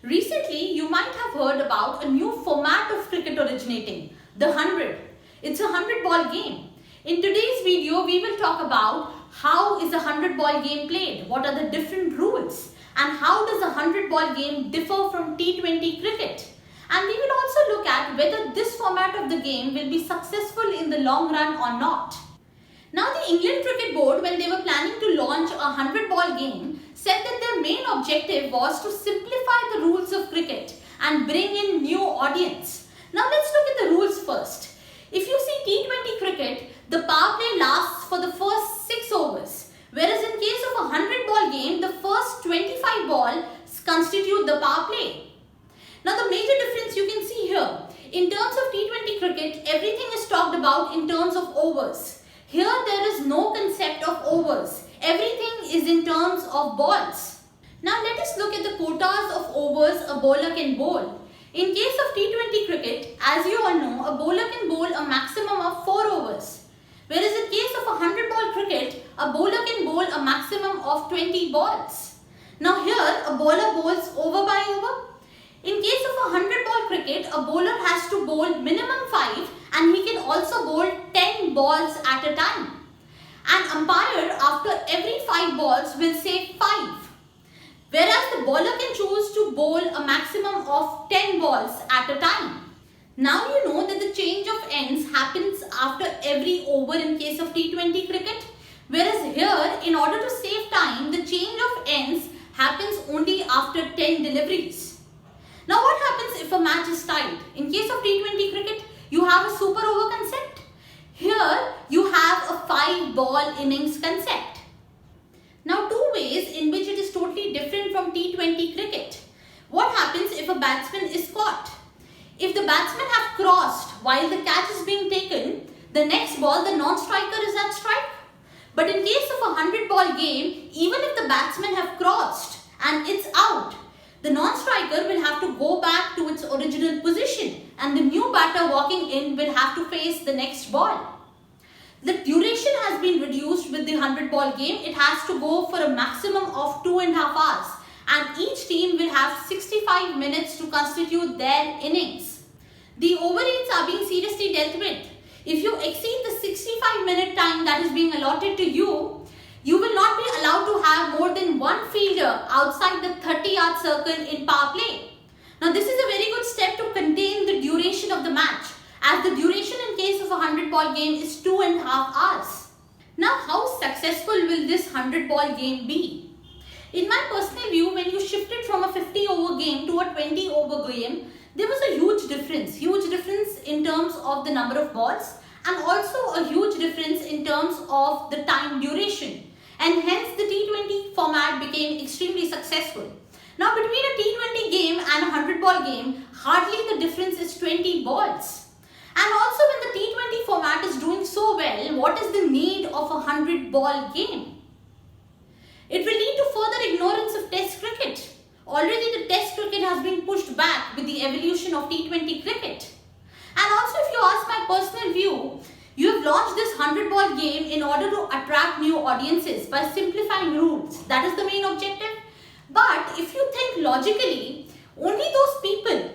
Recently, you might have heard about a new format of cricket originating, the 100. It's a 100-ball game. In today's video, we will talk about how is a 100-ball game played, what are the different rules, and how does a 100-ball game differ from T20 cricket. And we will also look at whether this format of the game will be successful in the long run or not. Now, the England Cricket Board, when they were planning to launch a 100-ball game, said that their main objective was to simplify the rules of cricket and bring in new audience. Now, let's look at the rules first. If you see T20 cricket, the power play lasts for the first 6 overs, whereas in case of a 100-ball game, the first 25 balls constitute the power play. Now, the major difference you can see here, in terms of T20 cricket, everything is talked about in terms of overs. Here, there is no concept of overs. Everything is in terms of balls. Now, let us look at the quotas of overs a bowler can bowl. In case of T20 cricket, as you all know, a bowler can bowl a maximum of 4 overs. Whereas in case of a 100-ball cricket, a bowler can bowl a maximum of 20 balls. Now here, a bowler bowls over by over. In case of a 100-ball cricket, a bowler has to bowl minimum 5 and he can also bowl 10 balls at a time. An umpire after every 5 balls will say 5. Whereas the bowler can choose to bowl a maximum of 10 balls at a time. Now you know that the change of ends happens after every over in case of T20 cricket. Whereas here, in order to save time, the change of ends happens only after 10 deliveries. Now what happens if a match is tied? In case of T20 cricket, you have a super over concept. Here, you have a 5-ball innings concept. Now, 2 ways in which it is totally different from T20 cricket. What happens if a batsman is caught? If the batsmen have crossed while the catch is being taken, the next ball, the non-striker is at strike. But in case of a 100-ball game, even if the batsmen have crossed and it's out, the non-striker will have to go back to its original position and the new batter walking in will have to face the next ball. The duration has been reduced with the 100-ball game. It has to go for a maximum of 2.5 hours and each team will have 65 minutes to constitute their innings. The overrates are being seriously dealt with. If you exceed the 65-minute time that is being allotted to you, you will not be allowed to have more than 1 fielder outside the 30-yard circle in power play. Now, this is a very good step to contain the duration of the match, as the duration in case of a 100-ball game is 2.5 hours. Now, how successful will this 100-ball game be? In my personal view, when you shifted from a 50-over game to a 20-over game, there was a huge difference in terms of the number of balls and also a huge difference in terms of the time duration. And hence the T20 format became extremely successful. Now, between a T20 game and a 100-ball game, hardly the difference is 20 balls. And also when the T20 format is doing so well, what is the need of a 100-ball game? It will lead to further ignorance of Test cricket. Already the Test cricket has been pushed back with the evolution of T20 cricket. And also, if you ask my personal view, you have launched this 100-ball game in order to attract new audiences by simplifying rules. That is the main objective. But if you think logically, only those people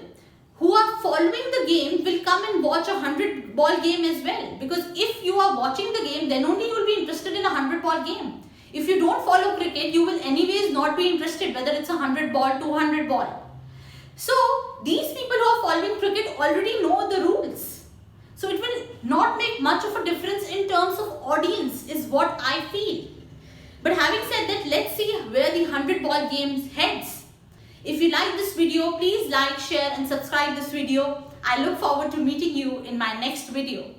who are following the game will come and watch a 100-ball game as well. Because if you are watching the game, then only you will be interested in a 100-ball game. If you don't follow cricket, you will anyways not be interested whether it's a 100-ball, 200-ball. So, these people who are following cricket already know the rules. So, it will not make much of a difference in terms of audience is what I feel. But having said that, let's see where the 100-ball game heads. If you like this video, please like, share and subscribe this video. I look forward to meeting you in my next video.